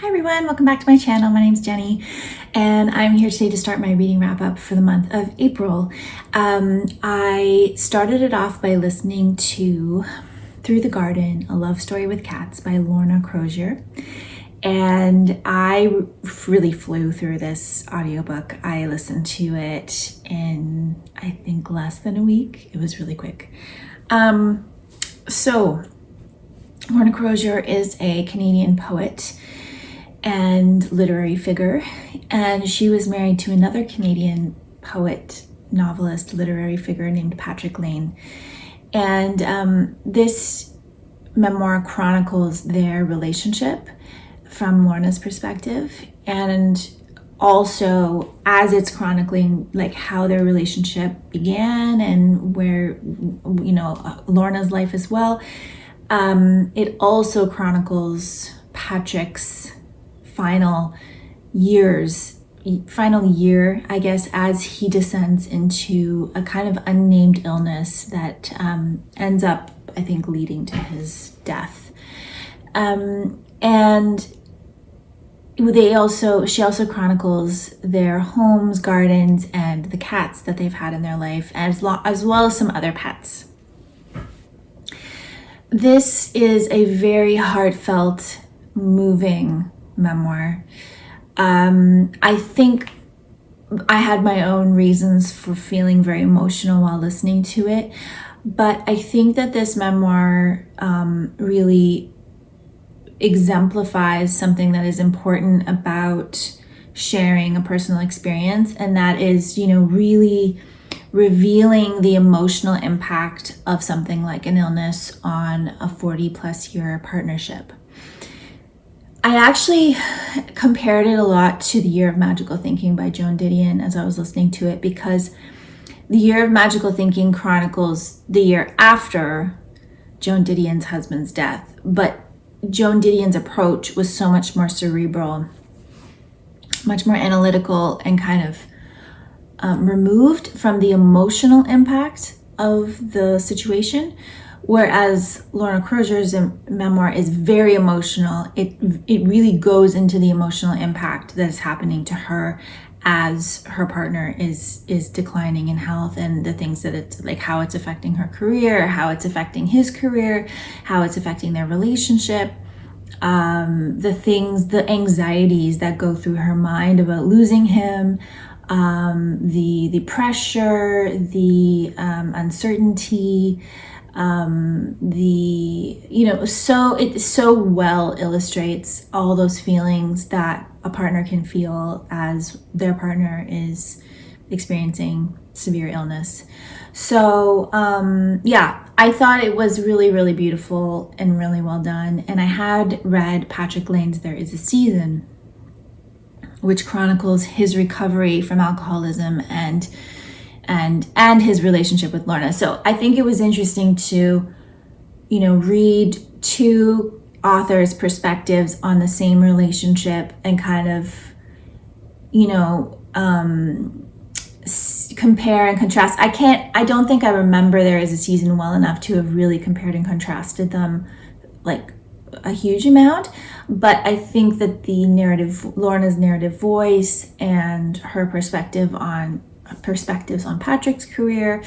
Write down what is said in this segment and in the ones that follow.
Hi everyone, welcome back to my channel. My name's Jenny and I'm here today to start my reading wrap up for the month of April. I started it off by listening to Through the Garden, A Love Story with Cats by Lorna Crozier. And I really flew through this audiobook. I listened to it in, I think, less than a week. It was really quick. So Lorna Crozier is a Canadian poet and literary figure, and she was married to another Canadian poet, novelist, literary figure named Patrick Lane. And this memoir chronicles their relationship from Lorna's perspective, and also as it's chronicling like how their relationship began and where, you know, Lorna's life as well. It also chronicles Patrick's final year, I guess, as he descends into a kind of unnamed illness that ends up, I think, leading to his death. And she also chronicles their homes, gardens, and the cats that they've had in their life, as well as some other pets. This is a very heartfelt, moving memoir. I think I had my own reasons for feeling very emotional while listening to it, but I think that this memoir really exemplifies something that is important about sharing a personal experience, and that is, you know, really revealing the emotional impact of something like an illness on a 40+ year partnership. I actually compared it a lot to The Year of Magical Thinking by Joan Didion as I was listening to it, because The Year of Magical Thinking chronicles the year after Joan Didion's husband's death, but Joan Didion's approach was so much more cerebral, much more analytical, and kind of removed from the emotional impact of the situation, whereas Lorna Crozier's memoir is very emotional. It really goes into the emotional impact that is happening to her as her partner is declining in health, and the things that it's like, how it's affecting her career, how it's affecting his career, how it's affecting their relationship, the anxieties that go through her mind about losing him, the pressure, the uncertainty, it so well illustrates all those feelings that a partner can feel as their partner is experiencing severe illness. So I thought it was really, really beautiful and really well done. And I had read Patrick Lane's There Is a Season, which chronicles his recovery from alcoholism and his relationship with Lorna. So I think it was interesting to, you know, read two authors' perspectives on the same relationship and kind of, you know, compare and contrast. I don't think I remember There Is a Season well enough to have really compared and contrasted them like a huge amount, but I think that Lorna's narrative voice and her perspectives on Patrick's career,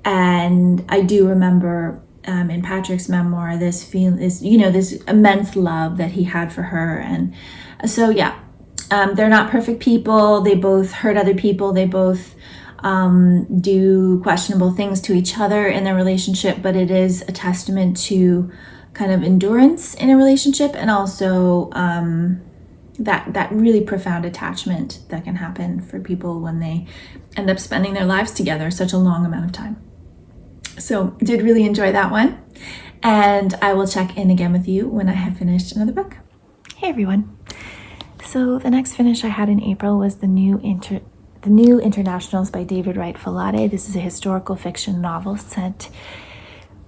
and I do remember in Patrick's memoir this immense love that he had for her. And so they're not perfect people. They both hurt other people. They both do questionable things to each other in their relationship, but it is a testament to kind of endurance in a relationship, and also that really profound attachment that can happen for people when they end up spending their lives together such a long amount of time. So did really enjoy that one, and I will check in again with you when I have finished another book. Hey everyone. So the next finish I had in April was the new Internationals by David Wright Falade. This is a historical fiction novel set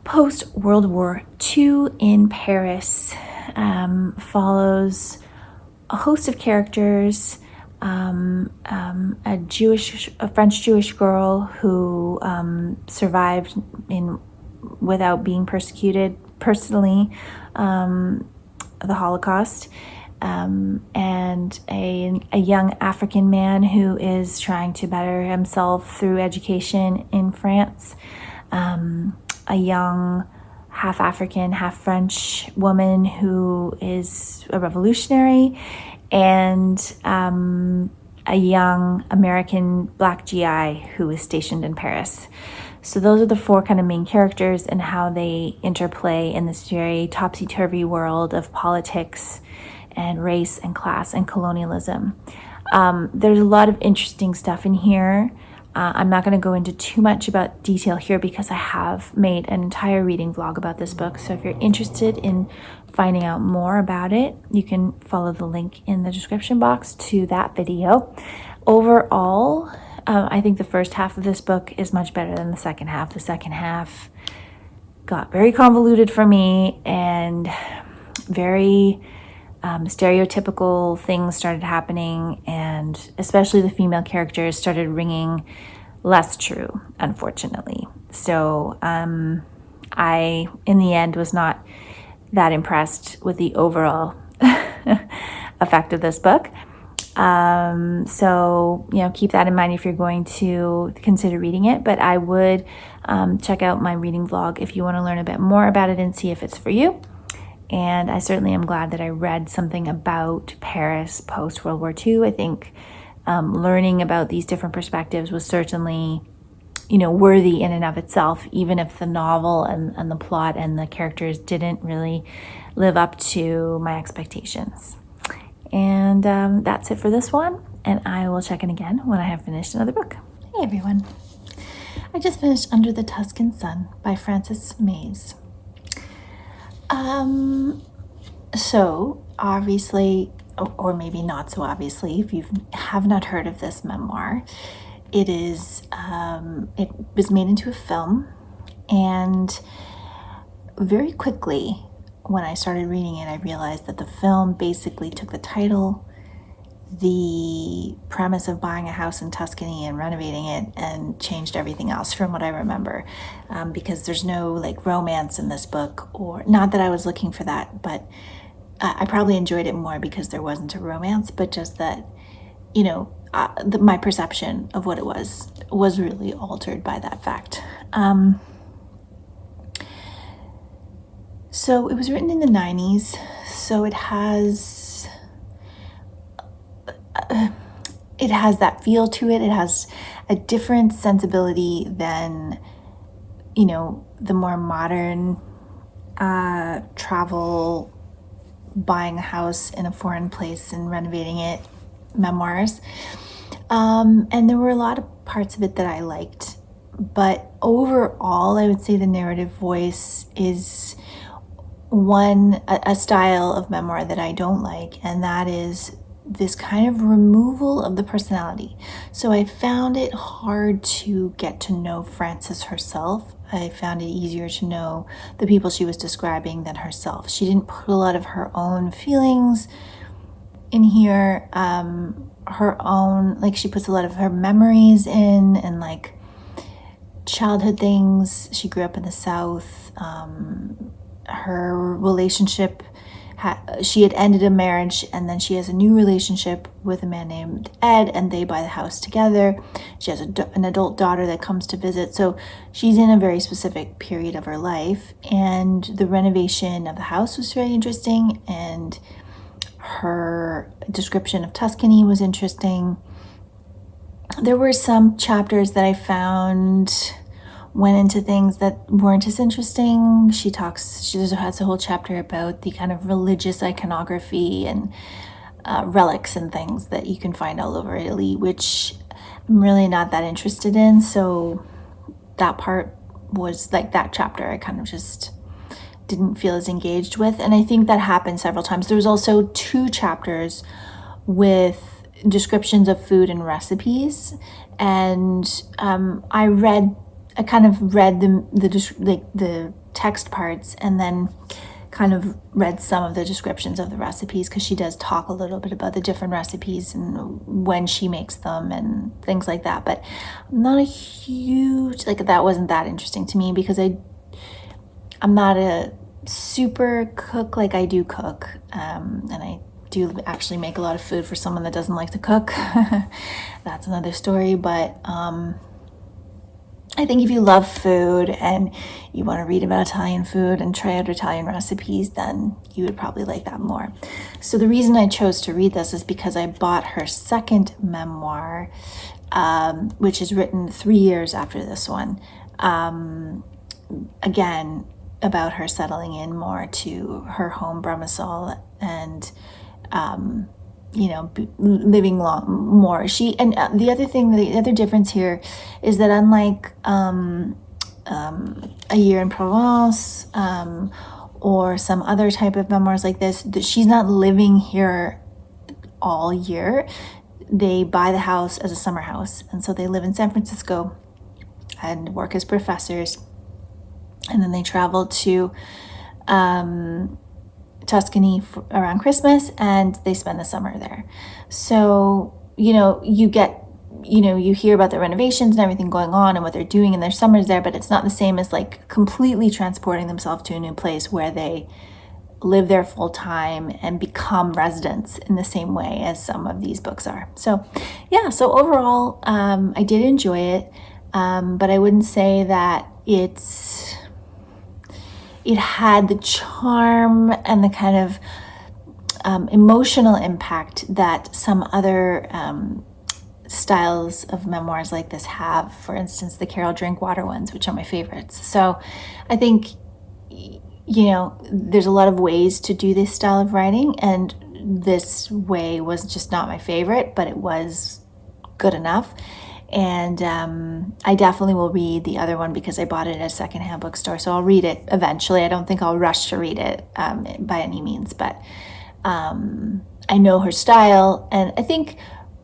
post-World War II in Paris. Follows a host of characters, a French Jewish girl who survived without being persecuted personally, the Holocaust, and a young African man who is trying to better himself through education in France, a young half African, half French woman who is a revolutionary, and a young American Black GI who is stationed in Paris. So those are the four kind of main characters and how they interplay in this very topsy-turvy world of politics and race and class and colonialism. There's a lot of interesting stuff in here. I'm not going to go into too much about detail here because I have made an entire reading vlog about this book. So if you're interested in finding out more about it, you can follow the link in the description box to that video. Overall, I think the first half of this book is much better than the second half. The second half got very convoluted for me, and very stereotypical things started happening, and especially the female characters started ringing less true, unfortunately. So I, in the end, was not that impressed with the overall effect of this book. So, keep that in mind if you're going to consider reading it. But I would check out my reading vlog if you want to learn a bit more about it and see if it's for you. And I certainly am glad that I read something about Paris post World War II. I think learning about these different perspectives was certainly, worthy in and of itself, even if the novel and the plot and the characters didn't really live up to my expectations. And that's it for this one. And I will check in again when I have finished another book. Hey everyone. I just finished Under the Tuscan Sun by Frances Mays. So obviously, or maybe not so obviously, if you have not heard of this memoir, it was made into a film, and very quickly when I started reading it, I realized that the film basically took the title, the premise of buying a house in Tuscany and renovating it, and changed everything else from what I remember, because there's no romance in this book, or not that I was looking for that, but I probably enjoyed it more because there wasn't a romance, but just that, my perception of what it was really altered by that fact. So it was written in the 90s, so it has that feel to it. It has a different sensibility than, the more modern travel, buying a house in a foreign place and renovating it memoirs. And there were a lot of parts of it that I liked, but overall, I would say the narrative voice is a style of memoir that I don't like, and that is this kind of removal of the personality. So I found it hard to get to know Frances herself. I found it easier to know the people she was describing than herself. She didn't put a lot of her own feelings in here. Her own, she puts a lot of her memories in, and childhood things. She grew up in the South. Her relationship, she had ended a marriage, and then she has a new relationship with a man named Ed, and they buy the house together. She has an adult daughter that comes to visit. So she's in a very specific period of her life, and the renovation of the house was very interesting, and her description of Tuscany was interesting. There were some chapters that I found went into things that weren't as interesting. She has a whole chapter about the kind of religious iconography and relics and things that you can find all over Italy, which I'm really not that interested in. So that part was that chapter I kind of just didn't feel as engaged with. And I think that happened several times. There was also 2 chapters with descriptions of food and recipes. And I kind of read the text parts, and then kind of read some of the descriptions of the recipes, because she does talk a little bit about the different recipes and when she makes them and things like that. But I'm not a huge, that wasn't that interesting to me, because I'm not a super cook. I do cook, and I do do actually make a lot of food for someone that doesn't like to cook. That's another story, but I think if you love food and you want to read about Italian food and try out Italian recipes, then you would probably like that more. So the reason I chose to read this is because I bought her second memoir, which is written 3 years after this one. Again, about her settling in more to her home, Brumasol, and living more. The other difference here is that unlike A Year in Provence or some other type of memoirs like this, that she's not living here all year. They buy the house as a summer house, and so they live in San Francisco and work as professors, and then they travel to Tuscany around Christmas, and they spend the summer there. So, you hear about the renovations and everything going on and what they're doing in their summers there, but it's not the same as like completely transporting themselves to a new place where they live there full time and become residents in the same way as some of these books are. So overall, I did enjoy it, but I wouldn't say that it had the charm and the kind of emotional impact that some other styles of memoirs like this have. For instance, the Carol Drinkwater ones, which are my favorites. So I think, there's a lot of ways to do this style of writing, and this way was just not my favorite, but it was good enough. And I definitely will read the other one because I bought it at a secondhand bookstore. So I'll read it eventually. I don't think I'll rush to read it by any means, but I know her style, and I think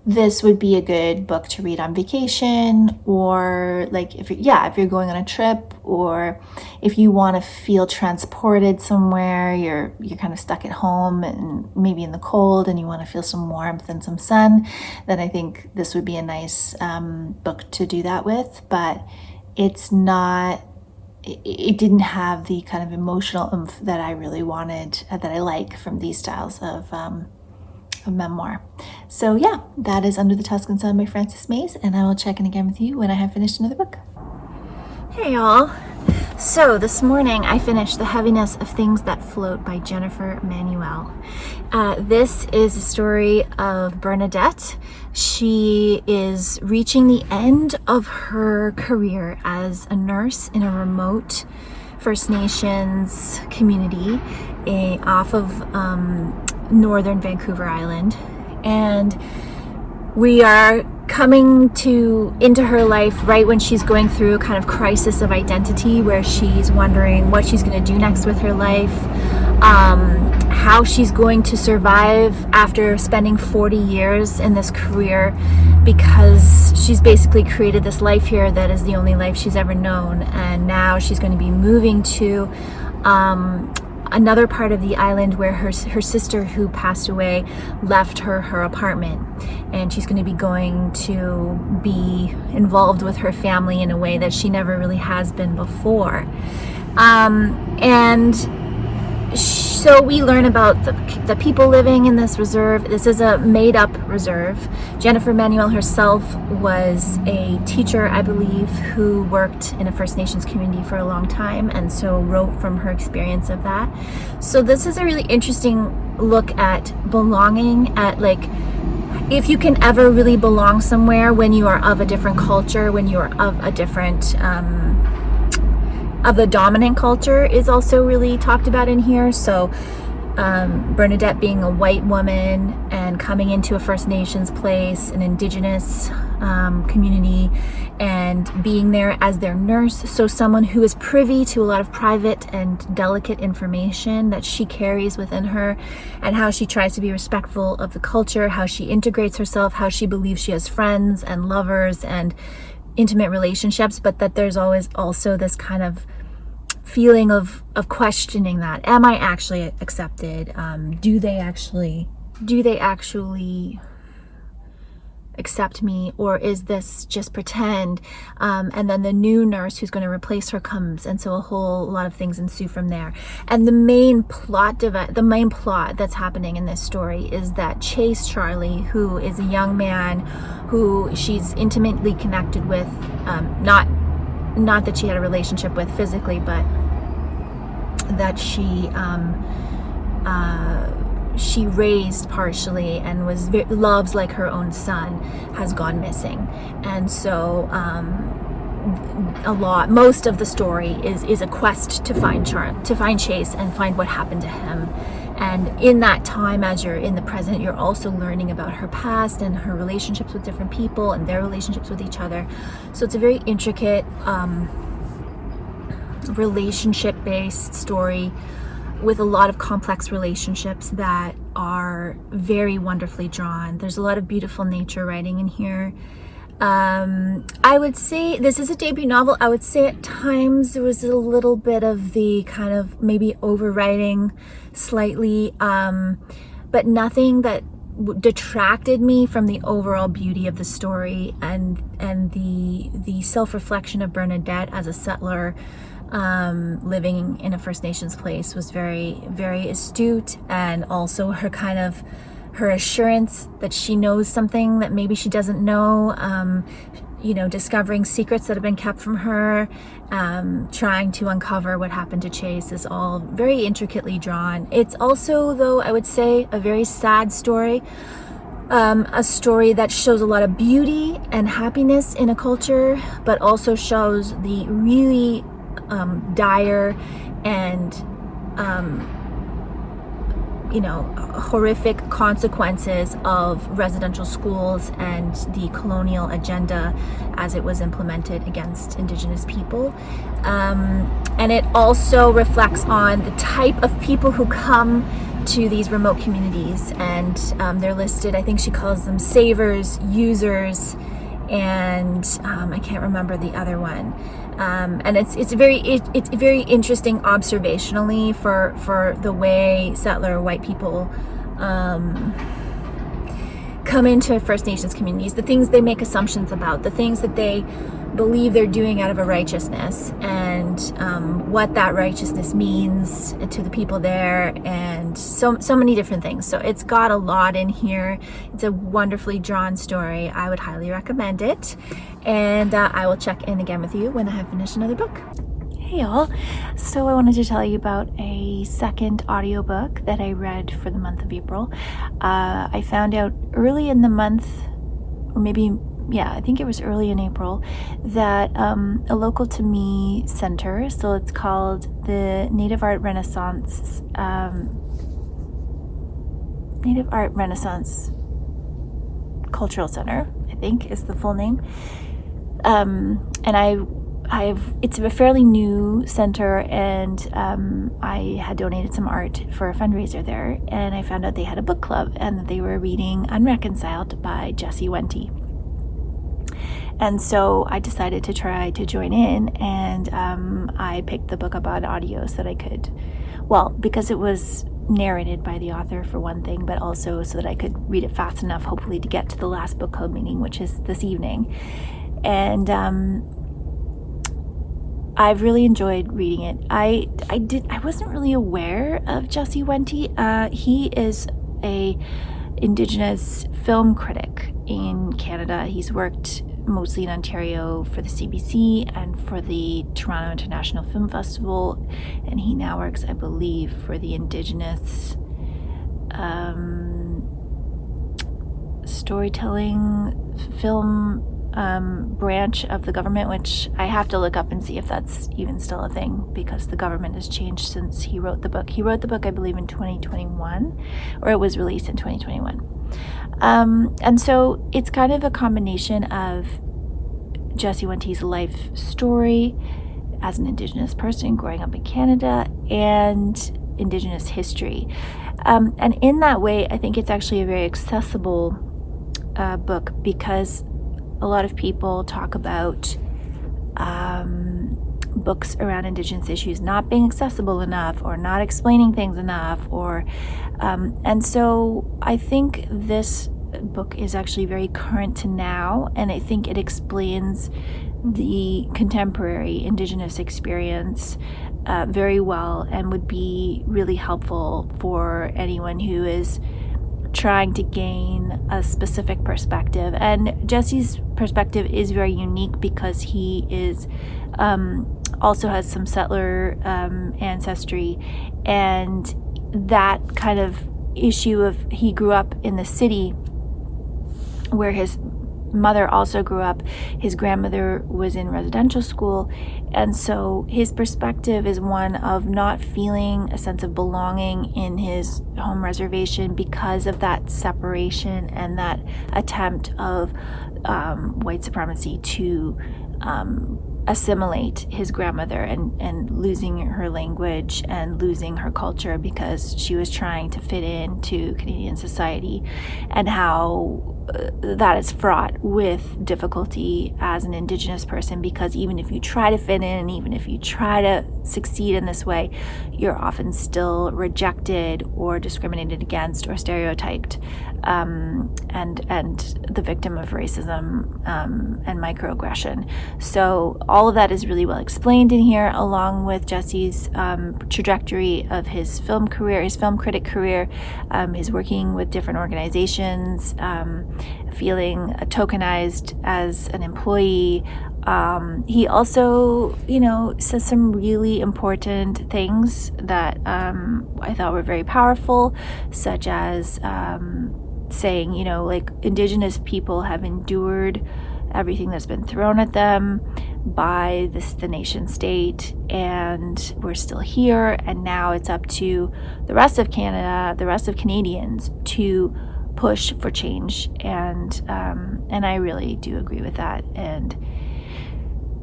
this would be a good book to read on vacation, or like if you're going on a trip, or if you want to feel transported somewhere, you're kind of stuck at home and maybe in the cold and you want to feel some warmth and some sun, then I think this would be a nice book to do that with. But it didn't have the kind of emotional oomph that I really wanted, that I like from these styles of memoir. So that is Under the Tuscan Sun by Frances Mays, and I will check in again with you when I have finished another book. Hey y'all. So this morning I finished The Heaviness of Things That Float by Jennifer Manuel. This is a story of Bernadette. She is reaching the end of her career as a nurse in a remote First Nations community off of northern Vancouver Island, and we are coming into her life right when she's going through a kind of crisis of identity, where she's wondering what she's going to do next with her life, how she's going to survive after spending 40 years in this career, because she's basically created this life here that is the only life she's ever known, and now she's going to be moving to another part of the island where her sister who passed away left her apartment, and she's going to be going to be involved with her family in a way that she never really has been before. So we learn about the people living in this reserve. This is a made-up reserve. Jennifer Manuel herself was a teacher, I believe, who worked in a First Nations community for a long time, and so wrote from her experience of that. So this is a really interesting look at belonging, at like if you can ever really belong somewhere when you are of a different culture, when you are of a different of the dominant culture is also really talked about in here. So Bernadette being a white woman and coming into a First Nations place, an Indigenous community, and being there as their nurse. So someone who is privy to a lot of private and delicate information that she carries within her, and how she tries to be respectful of the culture, how she integrates herself, how she believes she has friends and lovers and intimate relationships, but that there's always also this kind of feeling of questioning that. Am I actually accepted? Do they actually accept me, or is this just pretend? And then the new nurse who's going to replace her comes, and so a whole lot of things ensue from there. And the main plot that's happening in this story is that Chase Charlie, who is a young man who she's intimately connected with, not that she had a relationship with physically, but that she raised partially and loves like her own son, has gone missing. And so most of the story is a quest to find Chase and find what happened to him. And in that time, as you're in the present, you're also learning about her past and her relationships with different people and their relationships with each other. So it's a very intricate relationship-based story with a lot of complex relationships that are very wonderfully drawn. There's a lot of beautiful nature writing in here. I would say this is a debut novel. I would say at times there was a little bit of the kind of maybe overwriting slightly, but nothing that detracted me from the overall beauty of the story and the self-reflection of Bernadette as a settler living in a First Nations place was very, very astute, and also her assurance that she knows something that maybe she doesn't know, discovering secrets that have been kept from her, trying to uncover what happened to Chase is all very intricately drawn. It's also, though, I would say, a very sad story, a story that shows a lot of beauty and happiness in a culture, but also shows the really dire and horrific consequences of residential schools and the colonial agenda as it was implemented against Indigenous people. And it also reflects on the type of people who come to these remote communities, and they're listed, I think she calls them savers, users, and I can't remember the other one. And it's very interesting observationally for the way settler white people come into First Nations communities, the things they make assumptions about, the things that they believe they're doing out of a righteousness, and what that righteousness means to the people there, and so many different things. So it's got a lot in here. It's a wonderfully drawn story. I would highly recommend it, and I will check in again with you when I have finished another book. Hey y'all, so I wanted to tell you about a second audiobook that I read for the month of April. I found out early in the month, or maybe, I think it was early in April, that a local to me center, so it's called the Native Art Renaissance Cultural Center, I think is the full name. And it's a fairly new center, and I had donated some art for a fundraiser there, and I found out they had a book club and that they were reading Unreconciled by Wente. And so I decided to try to join in, and I picked the book up on audio so that I could, because it was narrated by the author for one thing, but also so that I could read it fast enough, hopefully, to get to the last book club meeting, which is this evening. And I've really enjoyed reading it. I wasn't really aware of Wente. He is a Indigenous film critic in Canada. He's worked mostly in Ontario for the CBC and for the Toronto International Film Festival, and he now works, I believe, for the Indigenous storytelling film branch of the government, which I have to look up and see if that's even still a thing, because the government has changed since he wrote the book. He wrote the book, I believe, in 2021, or it was released in 2021. And so it's kind of a combination of Wente's life story as an Indigenous person growing up in Canada and Indigenous history. And in that way, I think it's actually a very accessible book, because a lot of people talk about books around Indigenous issues not being accessible enough, or not explaining things enough, or and so I think this book is actually very current to now, and I think it explains the contemporary Indigenous experience very well, and would be really helpful for anyone who is trying to gain a specific perspective. And Jesse's perspective is very unique because he is also has some settler ancestry, and that kind of issue of he grew up in the city where his mother also grew up. His grandmother was in residential school, and so his perspective is one of not feeling a sense of belonging in his home reservation because of that separation and that attempt of white supremacy to assimilate his grandmother, and losing her language and losing her culture because she was trying to fit into Canadian society, and how that is fraught with difficulty as an Indigenous person, because even if you try to fit in, even if you try to succeed in this way, you're often still rejected or discriminated against or stereotyped, and the victim of racism and microaggression. So all of that is really well explained in here, along with Jesse's trajectory of his film career, his film critic career, his working with different organizations, feeling tokenized as an employee. He also, says some really important things that I thought were very powerful, such as saying, like, Indigenous people have endured everything that's been thrown at them by the nation state, and we're still here, and now it's up to the rest of Canada, the rest of Canadians, to push for change. And I really do agree with that. And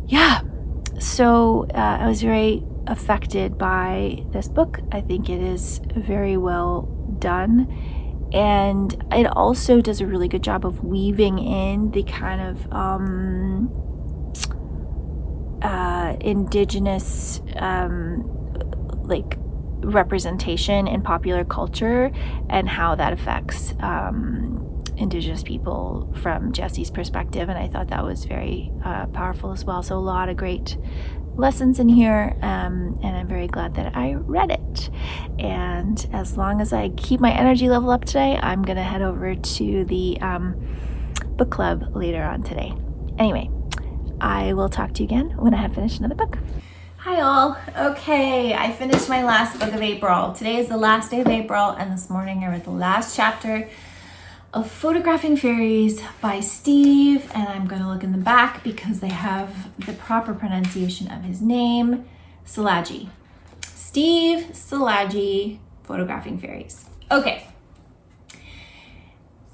yeah, so I was very affected by this book. I think it is very well done, and it also does a really good job of weaving in the kind of Indigenous like representation in popular culture, and how that affects Indigenous people from Jesse's perspective. And I thought that was very powerful as well. So a lot of great lessons in here, and I'm very glad that I read it. And as long as I keep my energy level up today, I'm gonna head over to the book club later on today. Anyway, I will talk to you again when I have finished another book. Hi all. Okay, I finished my last book of April. Today is the last day of April, and this morning I read the last chapter of Photographing Fairies by Steve, and I'm going to look in the back because they have the proper pronunciation of his name, Szilagyi. Steve Szilagyi, Photographing Fairies. Okay.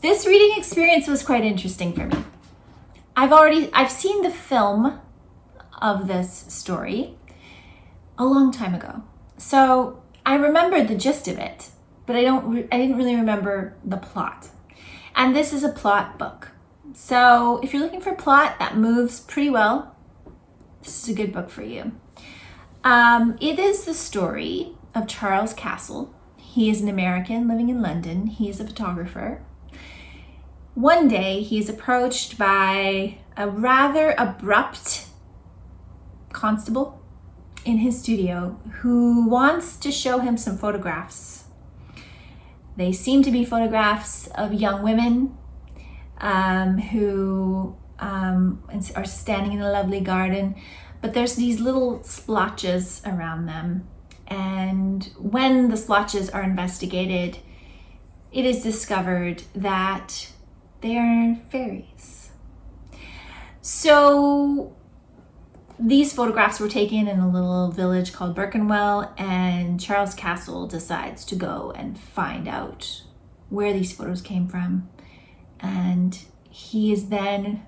This reading experience was quite interesting for me. I've seen the film of this story a long time ago. So I remembered the gist of it, but I didn't really remember the plot. And this is a plot book. So if you're looking for plot that moves pretty well, this is a good book for you. It is the story of Charles Castle. He is an American living in London. He's a photographer. One day he's approached by a rather abrupt constable in his studio who wants to show him some photographs. They seem to be photographs of young women who are standing in a lovely garden, but there's these little splotches around them. And when the splotches are investigated, it is discovered that they are fairies. So these photographs were taken in a little village called Birkenwell, and Charles Castle decides to go and find out where these photos came from. And he is then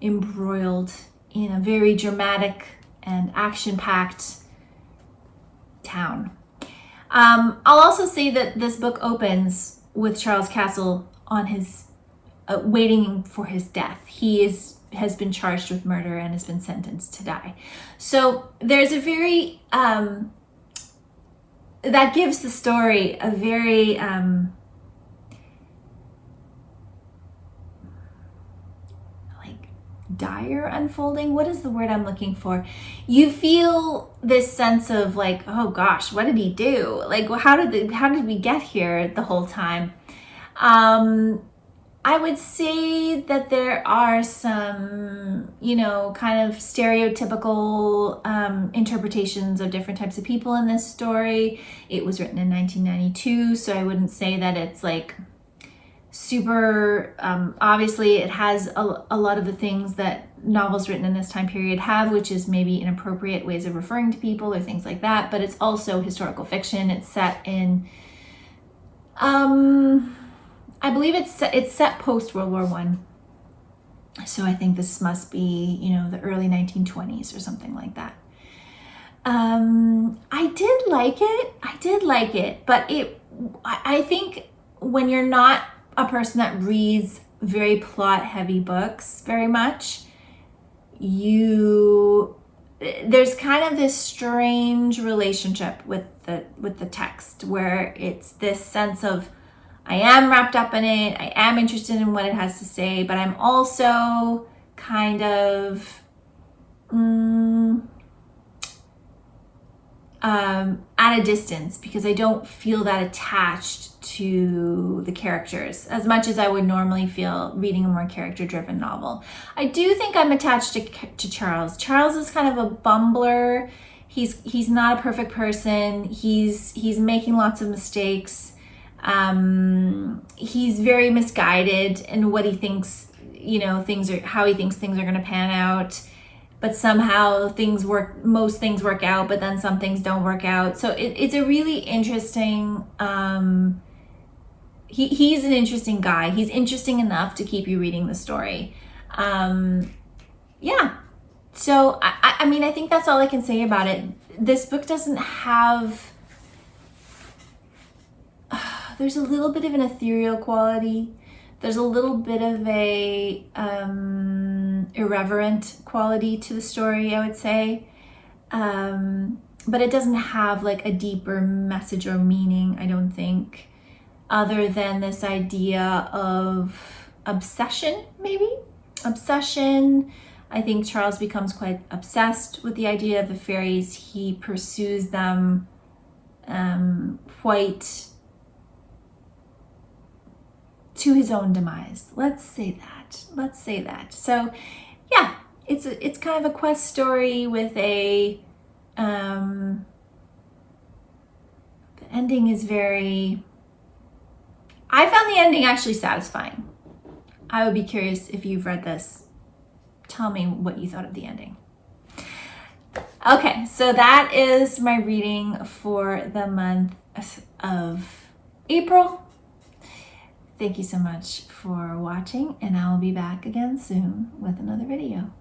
embroiled in a very dramatic and action-packed town. I'll also say that this book opens with Charles Castle on his waiting for his death. He has been charged with murder and has been sentenced to die. So there's a very that gives the story a very dire unfolding. What is the word I'm looking for? You feel this sense of like, oh gosh, what did he do? Like, how did we get here the whole time? I would say that there are some, kind of stereotypical interpretations of different types of people in this story. It was written in 1992, so I wouldn't say that it's like super, obviously it has a lot of the things that novels written in this time period have, which is maybe inappropriate ways of referring to people or things like that, but it's also historical fiction. It's set in, I believe it's set post World War I. So I think this must be, the early 1920s or something like that. I did like it, but I think when you're not a person that reads very plot heavy books very much, there's kind of this strange relationship with the text where it's this sense of, I am wrapped up in it, I am interested in what it has to say, but I'm also kind of at a distance because I don't feel that attached to the characters as much as I would normally feel reading a more character-driven novel. I do think I'm attached to Charles. Charles is kind of a bumbler. He's not a perfect person. He's making lots of mistakes. He's very misguided in what he thinks, how he thinks things are going to pan out. But somehow most things work out, but then some things don't work out. So it's a really interesting, he's an interesting guy. He's interesting enough to keep you reading the story. Yeah. So, I mean, I think that's all I can say about it. This book doesn't have, there's a little bit of an ethereal quality. There's a little bit of a irreverent quality to the story, I would say. But it doesn't have like a deeper message or meaning, I don't think, other than this idea of obsession, maybe? Obsession. I think Charles becomes quite obsessed with the idea of the fairies. He pursues them quite to his own demise. Let's say that. So yeah, it's kind of a quest story with a, the ending is very, I found the ending actually satisfying. I would be curious if you've read this. Tell me what you thought of the ending. Okay, so that is my reading for the month of April. Thank you so much for watching, and I'll be back again soon with another video.